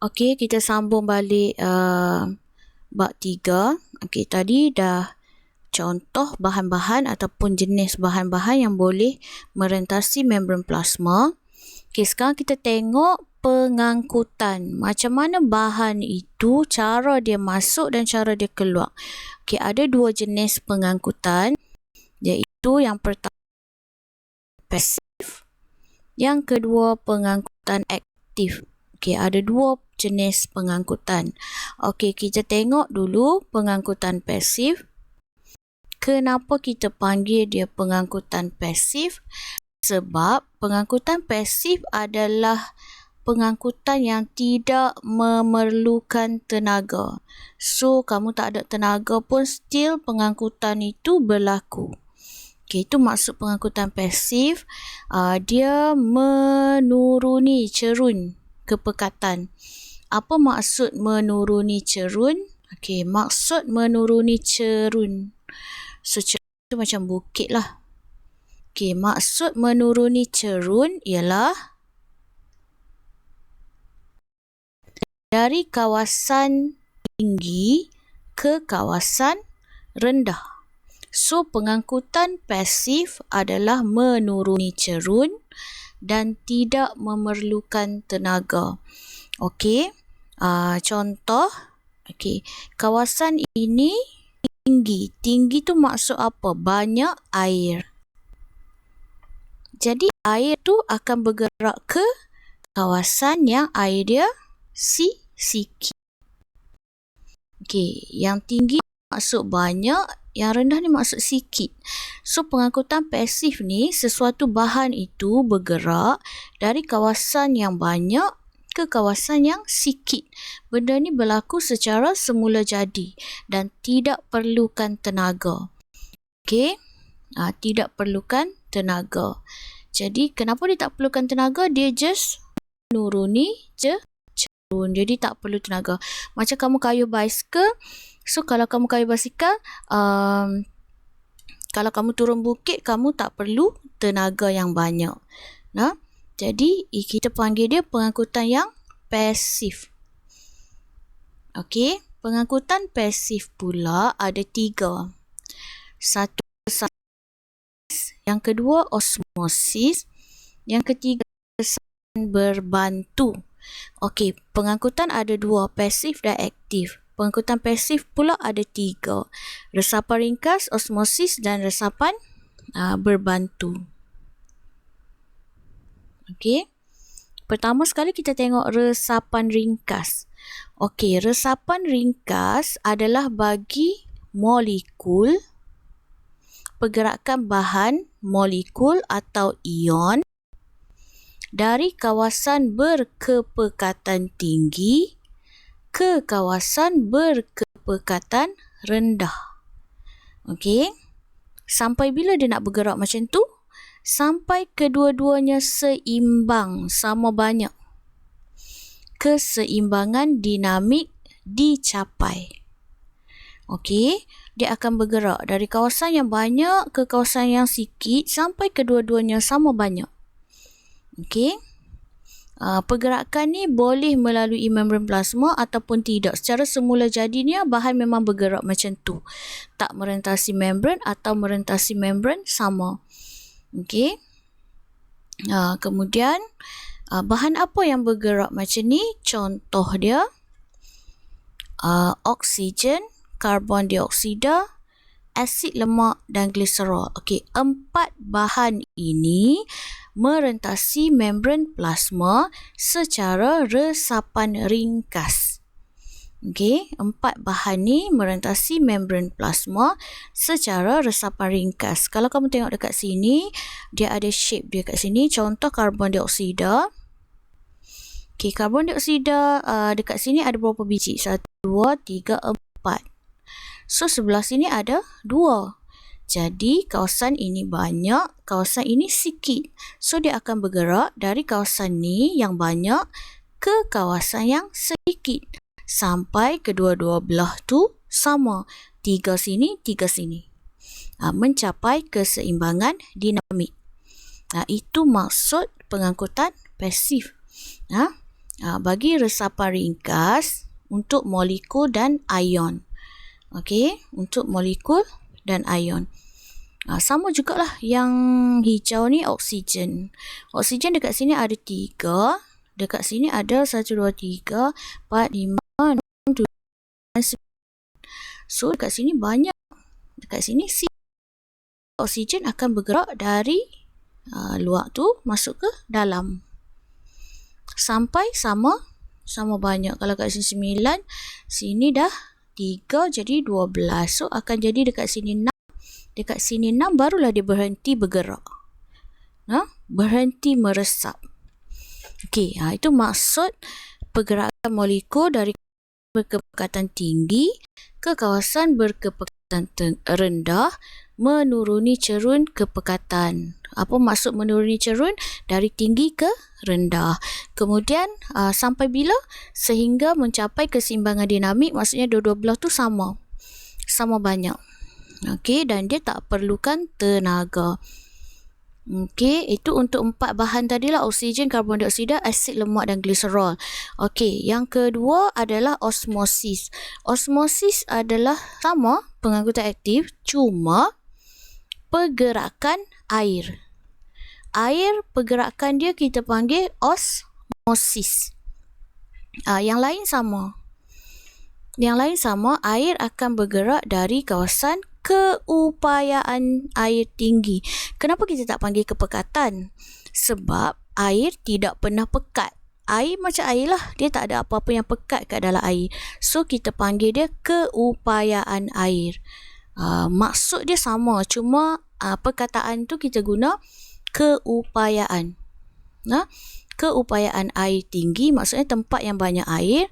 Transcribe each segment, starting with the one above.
Okey, kita sambung balik bab 3. Okey, tadi dah contoh bahan-bahan ataupun jenis bahan-bahan yang boleh merentasi membran plasma. Okey, sekarang kita tengok pengangkutan. Macam mana bahan itu, cara dia masuk dan cara dia keluar. Okey, ada dua jenis pengangkutan, iaitu yang pertama pasif, yang kedua pengangkutan aktif. Okey, ada dua jenis pengangkutan. Okey, kita tengok dulu pengangkutan pasif. Kenapa kita panggil dia pengangkutan pasif? Sebab pengangkutan pasif adalah pengangkutan yang tidak memerlukan tenaga. So, kamu tak ada tenaga pun still pengangkutan itu berlaku. Okay, itu maksud pengangkutan pasif. Dia menuruni cerun kepekatan. Apa maksud menuruni cerun? Okay, maksud menuruni cerun. So, cerun itu macam bukit lah. Okay, maksud menuruni cerun ialah dari kawasan tinggi ke kawasan rendah. So, pengangkutan pasif adalah menuruni cerun dan tidak memerlukan tenaga. Okey, contoh, okey, kawasan ini tinggi. Tinggi tu maksud apa? Banyak air. Jadi, air tu akan bergerak ke kawasan yang air dia sikit. Okey, yang tinggi maksud banyak, yang rendah ni maksud sikit. So, pengangkutan pasif ni, sesuatu bahan itu bergerak dari kawasan yang banyak ke kawasan yang sikit. Benda ni berlaku secara semula jadi dan tidak perlukan tenaga. Okey, tidak perlukan tenaga. Jadi, kenapa dia tak perlukan tenaga? Dia just menuruni cerun. Jadi, tak perlu tenaga. Macam kamu kayuh basikal. So, kalau kamu kayuh basikal, kalau kamu turun bukit, kamu tak perlu tenaga yang banyak. Nah, jadi, kita panggil dia pengangkutan yang pasif. Okey, pengangkutan pasif pula ada 3. Satu, yang kedua osmosis, yang ketiga berbantu. Okey, pengangkutan ada 2, pasif dan aktif. Pengangkutan pasif pula ada 3. Resapan ringkas, osmosis dan resapan berbantu. Okey. Pertama sekali kita tengok resapan ringkas. Okey, resapan ringkas adalah bagi molekul, pergerakan bahan molekul atau ion dari kawasan berkepekatan tinggi ke kawasan berkepekatan rendah. Okey. Sampai bila dia nak bergerak macam tu? Sampai kedua-duanya seimbang, sama banyak. Keseimbangan dinamik dicapai. Okey, dia akan bergerak dari kawasan yang banyak ke kawasan yang sikit sampai kedua-duanya sama banyak. Okey. Pergerakan ni boleh melalui membran plasma ataupun tidak. Secara semula jadinya bahan memang bergerak macam tu. Tak merentasi membran atau merentasi membran sama. Okey. Kemudian bahan apa yang bergerak macam ni? Contoh dia oksigen, karbon dioksida, asid lemak dan gliserol. Okey, 4 bahan ini merentasi membran plasma secara resapan ringkas. Okey, 4 bahan ni merentasi membran plasma secara resapan ringkas. Kalau kamu tengok dekat sini, dia ada shape dia kat sini. Contoh karbon dioksida. Okey, karbon dioksida dekat sini ada berapa biji? 1, 2, 3, 4. So, sebelah sini ada 2. Jadi, kawasan ini banyak, kawasan ini sikit. So, dia akan bergerak dari kawasan ni yang banyak ke kawasan yang sedikit. Sampai kedua-dua belah tu sama. 3 sini, 3 sini. Mencapai keseimbangan dinamik. Itu maksud pengangkutan pasif. bagi resapan ringkas untuk molekul dan ion. Okey, untuk molekul dan ion. Sama jugalah yang hijau ni oksigen. Oksigen dekat sini ada 3. Dekat sini ada 1, 2, 3, 4, 5, 6, 7, 9. So, dekat sini banyak. Dekat sini oksigen akan bergerak dari luar tu masuk ke dalam. Sampai sama banyak. Kalau kat sini 9, sini dah 3 jadi 12. So, akan jadi dekat sini 6. Dekat sini 6 barulah dia berhenti bergerak. Berhenti meresap. Okey, itu maksud pergerakan molekul dari berkepekatan tinggi ke kawasan berkepekatan rendah menuruni cerun kepekatan. Apa maksud menuruni cerun? Dari tinggi ke rendah. Kemudian sampai bila? Sehingga mencapai keseimbangan dinamik, maksudnya dua-dua belah tu sama banyak. Okey, dan dia tak perlukan tenaga. Okey, itu untuk 4 bahan tadilah, oksigen, karbon dioksida, asid lemak dan gliserol. Okey, yang kedua adalah osmosis. Osmosis adalah sama pengangkutan aktif, cuma pergerakan air. Air pergerakan dia kita panggil osmosis. Yang lain sama. Air akan bergerak dari kawasan keupayaan air tinggi. Kenapa kita tak panggil kepekatan? Sebab air tidak pernah pekat. Air macam air lah. Dia tak ada apa-apa yang pekat kat dalam air. So, kita panggil dia keupayaan air. Maksud dia sama. Cuma perkataan tu kita guna keupayaan. Keupayaan air tinggi maksudnya tempat yang banyak air,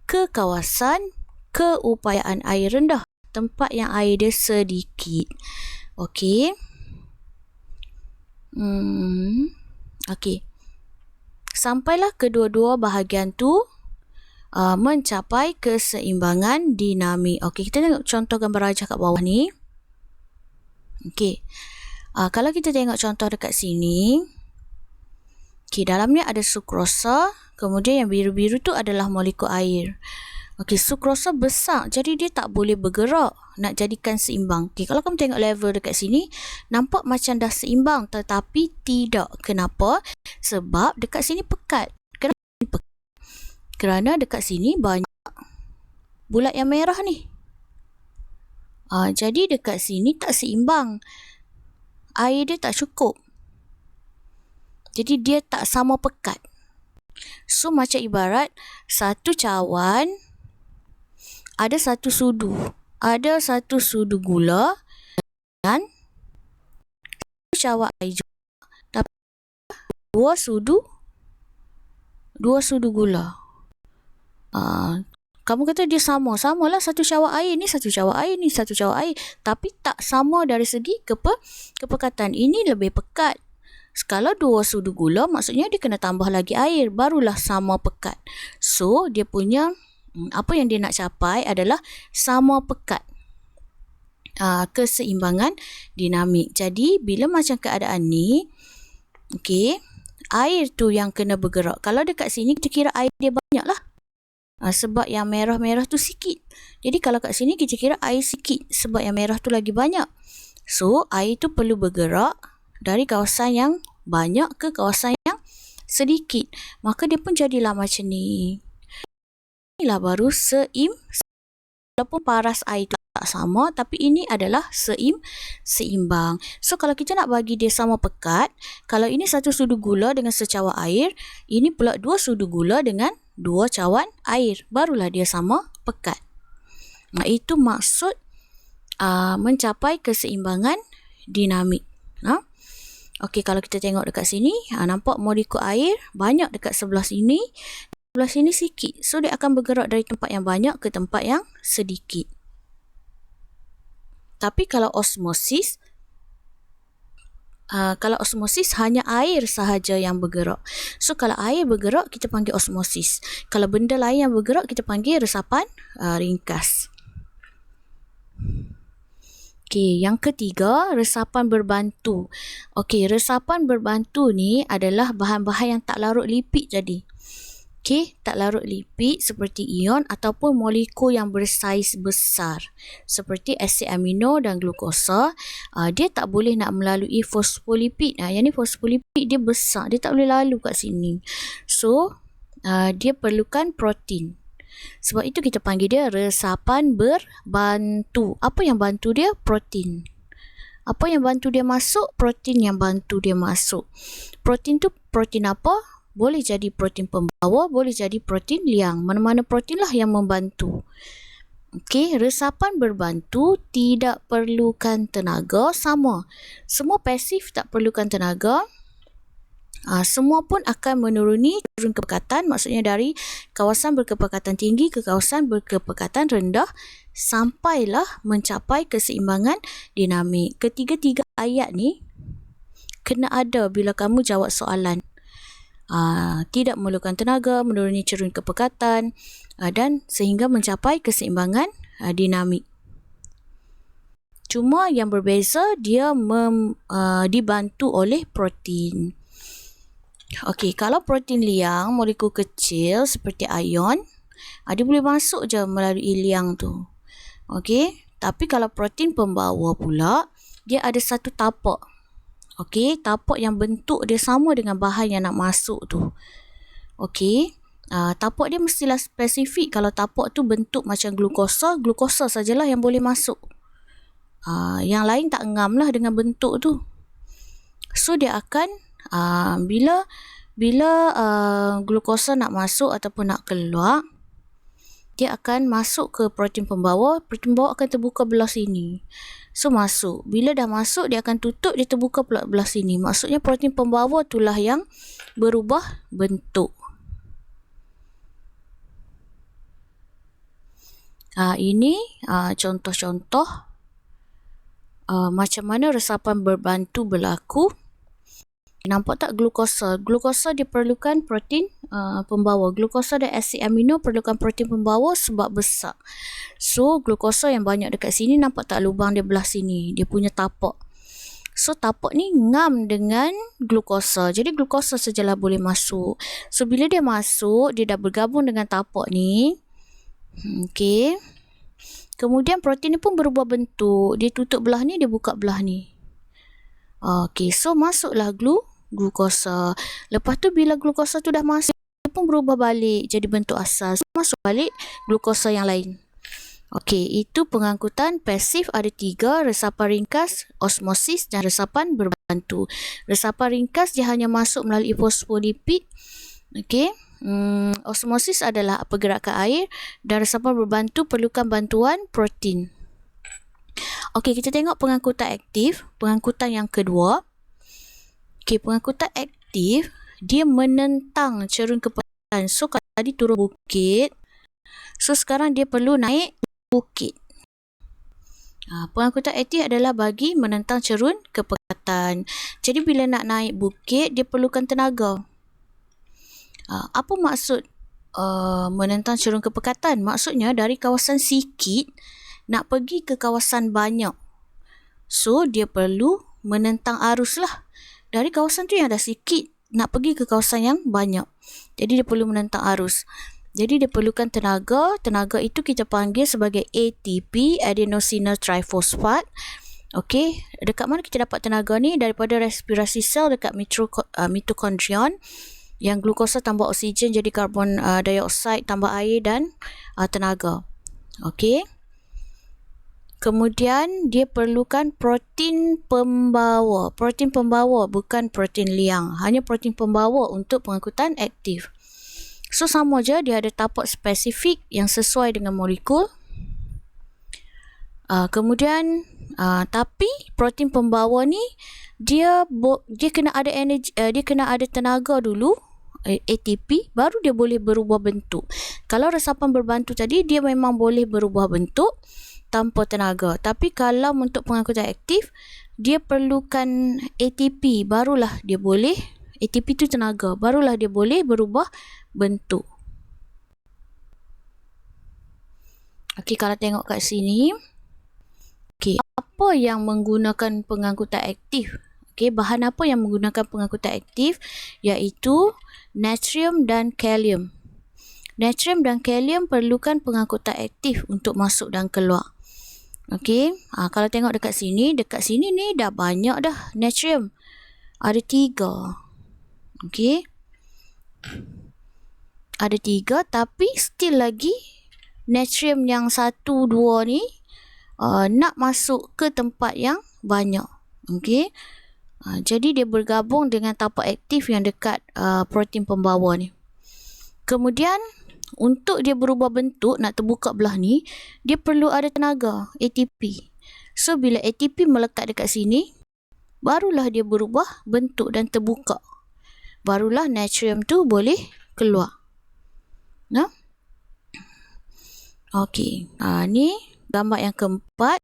ke kawasan keupayaan air rendah, tempat yang air dia sedikit. Okey. Okey. Sampailah kedua-dua bahagian tu mencapai keseimbangan dinamik. Okey, kita tengok contoh gambar rajah kat bawah ni. Okey. Kalau kita tengok contoh dekat sini, okey, dalamnya ada sukrosa, kemudian yang biru-biru tu adalah molekul air. Okey, sukrosa besar, jadi dia tak boleh bergerak nak jadikan seimbang. Okey, kalau kamu tengok level dekat sini, nampak macam dah seimbang, tetapi tidak. Kenapa? Sebab dekat sini pekat. Kerana dekat sini banyak bulat yang merah ni. Jadi dekat sini tak seimbang. Air dia tak cukup. Jadi dia tak sama pekat. So, macam ibarat satu cawan ada satu sudu. Ada satu sudu gula dan satu cawan air juga. Tapi dua sudu gula. Kamu kata dia sama. Samalah satu cawan air ni, satu cawan air ni, satu cawan air. Tapi tak sama dari segi kepekatan. Ini lebih pekat. Kalau dua sudu gula, maksudnya dia kena tambah lagi air. Barulah sama pekat. So, dia punya apa yang dia nak capai adalah sama pekat. Keseimbangan dinamik. Jadi, bila macam keadaan ni, okey, air tu yang kena bergerak. Kalau dekat sini, kita kira air dia banyak lah. Sebab yang merah-merah tu sikit. Jadi, kalau kat sini, kita kira air sikit. Sebab yang merah tu lagi banyak. So, air tu perlu bergerak dari kawasan yang banyak ke kawasan yang sedikit. Maka dia pun jadilah macam ni. Inilah baru walaupun paras air tu tak sama, tapi ini adalah seimbang. So, kalau kita nak bagi dia sama pekat, kalau ini satu sudu gula dengan secawan air, ini pula dua sudu gula dengan dua cawan air. Barulah dia sama pekat. Itu maksud mencapai keseimbangan dinamik. Okey, kalau kita tengok dekat sini, nampak molekul air banyak dekat sebelah sini. Sebelah sini sikit. So, dia akan bergerak dari tempat yang banyak ke tempat yang sedikit. Tapi kalau osmosis hanya air sahaja yang bergerak. So, kalau air bergerak, kita panggil osmosis. Kalau benda lain yang bergerak, kita panggil resapan ringkas. Okey, yang ketiga, resapan berbantu. Okey, resapan berbantu ni adalah bahan-bahan yang tak larut lipid jadi. Okey, tak larut lipid seperti ion ataupun molekul yang bersaiz besar seperti asid amino dan glukosa, dia tak boleh nak melalui fosfolipid. Yang ni fosfolipid dia besar, dia tak boleh lalu kat sini. So, dia perlukan protein. Sebab itu kita panggil dia resapan berbantu. Apa yang bantu dia? Protein. Apa yang bantu dia masuk? Protein yang bantu dia masuk. Protein tu protein apa? Boleh jadi protein pembawa, boleh jadi protein liang. Mana-mana protein lah yang membantu. Okey, resapan berbantu tidak perlukan tenaga, sama. Semua pasif tak perlukan tenaga. Semua pun akan menuruni cerun kepekatan, maksudnya dari kawasan berkepekatan tinggi ke kawasan berkepekatan rendah sampailah mencapai keseimbangan dinamik. Ketiga-tiga ayat ni kena ada bila kamu jawab soalan. Tidak memerlukan tenaga, menuruni cerun kepekatan dan sehingga mencapai keseimbangan dinamik. Cuma yang berbeza dia dibantu oleh protein. Okey, kalau protein liang, molekul kecil seperti ion, dia boleh masuk je melalui liang tu. Okey, tapi kalau protein pembawa pula, dia ada satu tapak. Okey, tapak yang bentuk dia sama dengan bahan yang nak masuk tu. Okey, tapak dia mestilah spesifik. Kalau tapak tu bentuk macam glukosa, glukosa sajalah yang boleh masuk. Yang lain tak ngam lah dengan bentuk tu. So dia akan bila glukosa nak masuk ataupun nak keluar, dia akan masuk ke protein pembawa. Protein pembawa akan terbuka belah sini. So masuk. Bila dah masuk, dia akan tutup, dia terbuka pula belah sini. Maksudnya protein pembawa itulah yang berubah bentuk. Ini contoh-contoh macam mana resapan berbantu berlaku. Nampak tak glukosa? Glukosa dia perlukan protein pembawa. Glukosa dan asid amino perlukan protein pembawa sebab besar. So, glukosa yang banyak dekat sini, nampak tak lubang dia belah sini? Dia punya tapak. So, tapak ni ngam dengan glukosa. Jadi, glukosa sajalah boleh masuk. So, bila dia masuk, dia dah bergabung dengan tapak ni. Okey. Kemudian, protein ni pun berubah bentuk. Dia tutup belah ni, dia buka belah ni. Okey, so masuklah glukosa. Lepas tu bila glukosa tu dah masuk, dia pun berubah balik jadi bentuk asal. So, masuk balik glukosa yang lain. Okey, itu pengangkutan pasif ada 3, resapan ringkas, osmosis dan resapan berbantu. Resapan ringkas dia hanya masuk melalui fosfolipid. Okey. Osmosis adalah pergerakan air dan resapan berbantu perlukan bantuan protein. Okey, kita tengok pengangkutan aktif, pengangkutan yang kedua. Okey, pengangkutan aktif, dia menentang cerun kepekatan. So, kalau tadi turun bukit, so sekarang dia perlu naik bukit. Pengangkutan aktif adalah bagi menentang cerun kepekatan. Jadi, bila nak naik bukit, dia perlukan tenaga. Apa maksud menentang cerun kepekatan? Maksudnya, dari kawasan sikit, nak pergi ke kawasan banyak. So, dia perlu menentang arus lah. Dari kawasan tu yang dah sikit, nak pergi ke kawasan yang banyak. Jadi, dia perlu menentang arus. Jadi, dia perlukan tenaga. Tenaga itu kita panggil sebagai ATP, adenosine trifosfat. Okey, dekat mana kita dapat tenaga ni? Daripada respirasi sel dekat mitokondrion. Yang glukosa tambah oksigen jadi karbon dioksida tambah air dan tenaga. Okey. Kemudian dia perlukan protein pembawa. Protein pembawa bukan protein liang. Hanya protein pembawa untuk pengangkutan aktif. So sama je, dia ada tapak spesifik yang sesuai dengan molekul. Kemudian tapi protein pembawa ni dia kena ada energi, dia kena ada tenaga dulu, ATP, baru dia boleh berubah bentuk. Kalau resapan berbantu tadi, dia memang boleh berubah bentuk tanpa tenaga. Tapi kalau untuk pengangkutan aktif, dia perlukan ATP, barulah dia boleh, ATP tu tenaga, barulah dia boleh berubah bentuk. Okey, kalau tengok kat sini. Okey, apa yang menggunakan pengangkutan aktif? Okey, bahan apa yang menggunakan pengangkutan aktif? Iaitu natrium dan kalium. natrium dan kalium perlukan pengangkutan aktif untuk masuk dan keluar. Okey, kalau tengok dekat sini ni dah banyak dah natrium. Ada 3. Okey. Ada 3 tapi still lagi natrium yang 1, 2 ni nak masuk ke tempat yang banyak. Okey. Jadi dia bergabung dengan tapak aktif yang dekat protein pembawa ni. Kemudian untuk dia berubah bentuk, nak terbuka belah ni, dia perlu ada tenaga, ATP. So, bila ATP melekat dekat sini, barulah dia berubah bentuk dan terbuka. Barulah natrium tu boleh keluar. Nah? Okey, ni gambar yang keempat.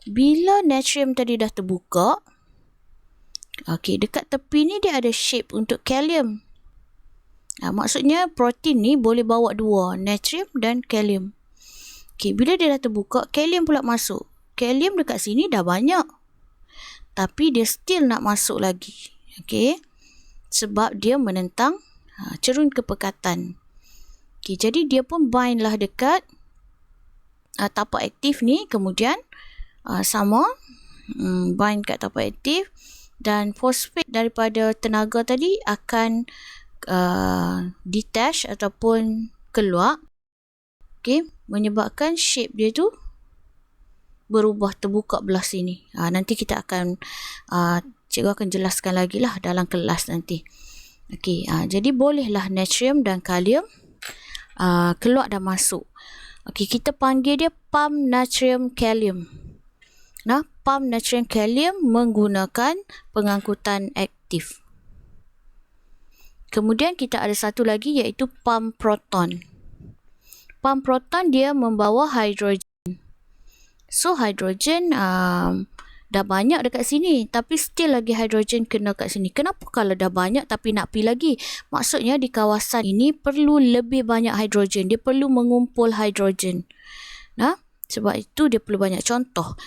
Bila natrium tadi dah terbuka, okey, dekat tepi ni dia ada shape untuk kalium. Maksudnya protein ni boleh bawa 2, natrium dan kalium. Okey, bila dia dah terbuka, kalium pula masuk. Kalium dekat sini dah banyak. Tapi dia still nak masuk lagi. Okey. Sebab dia menentang cerun kepekatan. Okey, jadi dia pun bind lah dekat tapak aktif ni, kemudian sama bind kat tapak aktif, dan fosfat daripada tenaga tadi akan detach ataupun keluar. Okey, menyebabkan shape dia tu berubah, terbuka belah sini. Nanti kita akan cikgu akan jelaskan lagi lah dalam kelas nanti. Okey, jadi bolehlah natrium dan kalium keluar dan masuk. Okey, kita panggil dia pump natrium kalium. Nah, pump natrium kalium menggunakan pengangkutan aktif. Kemudian kita ada satu lagi iaitu pump proton. Pump proton dia membawa hidrogen. So hidrogen dah banyak dekat sini, tapi still lagi hidrogen kena kat sini. Kenapa kalau dah banyak tapi nak pergi lagi? Maksudnya di kawasan ini perlu lebih banyak hidrogen. Dia perlu mengumpul hidrogen. Nah, sebab itu dia perlu banyak. Contoh,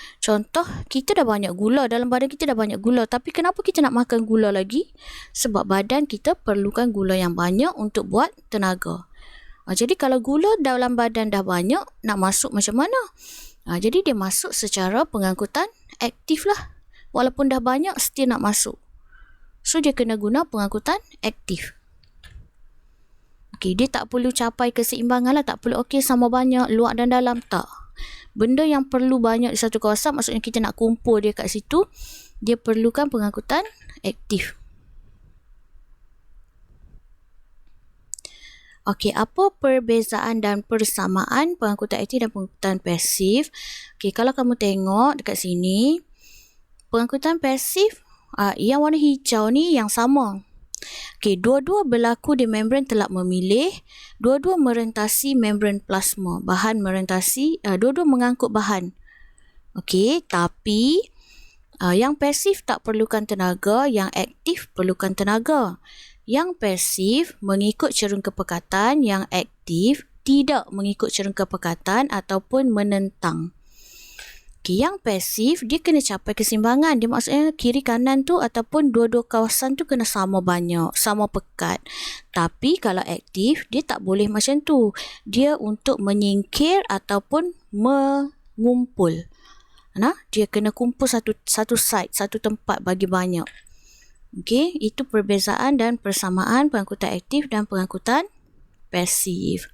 kita dah banyak gula, dalam badan kita dah banyak gula, tapi kenapa kita nak makan gula lagi? Sebab badan kita perlukan gula yang banyak untuk buat tenaga. Jadi kalau gula dalam badan dah banyak, nak masuk macam mana? Jadi dia masuk secara pengangkutan aktif lah. Walaupun dah banyak, still nak masuk. So dia kena guna pengangkutan aktif. Okey, dia tak perlu capai keseimbangan lah. Tak perlu sama banyak luar dan dalam, tak. Benda yang perlu banyak di satu kawasan, maksudnya kita nak kumpul dia kat situ, dia perlukan pengangkutan aktif. Okey, apa perbezaan dan persamaan pengangkutan aktif dan pengangkutan pasif? Okey, kalau kamu tengok dekat sini, pengangkutan pasif yang warna hijau ni yang sama. Okey, dua-dua berlaku di membran telak memilih, dua-dua merentasi membran plasma, bahan merentasi, dua-dua mengangkut bahan. Okey, tapi yang pasif tak perlukan tenaga, yang aktif perlukan tenaga. Yang pasif mengikut cerun kepekatan, yang aktif tidak mengikut cerun kepekatan ataupun menentang. Okay, yang pasif dia kena capai keseimbangan. Dia maksudnya kiri kanan tu ataupun dua-dua kawasan tu kena sama banyak, sama pekat. Tapi kalau aktif dia tak boleh macam tu. Dia untuk menyingkir ataupun mengumpul. Dia kena kumpul satu site, satu tempat bagi banyak. Okey, itu perbezaan dan persamaan pengangkutan aktif dan pengangkutan pasif.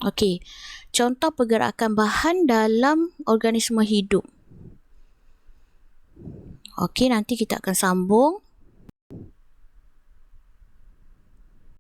Okey, contoh pergerakan bahan dalam organisme hidup. Okey, nanti kita akan sambung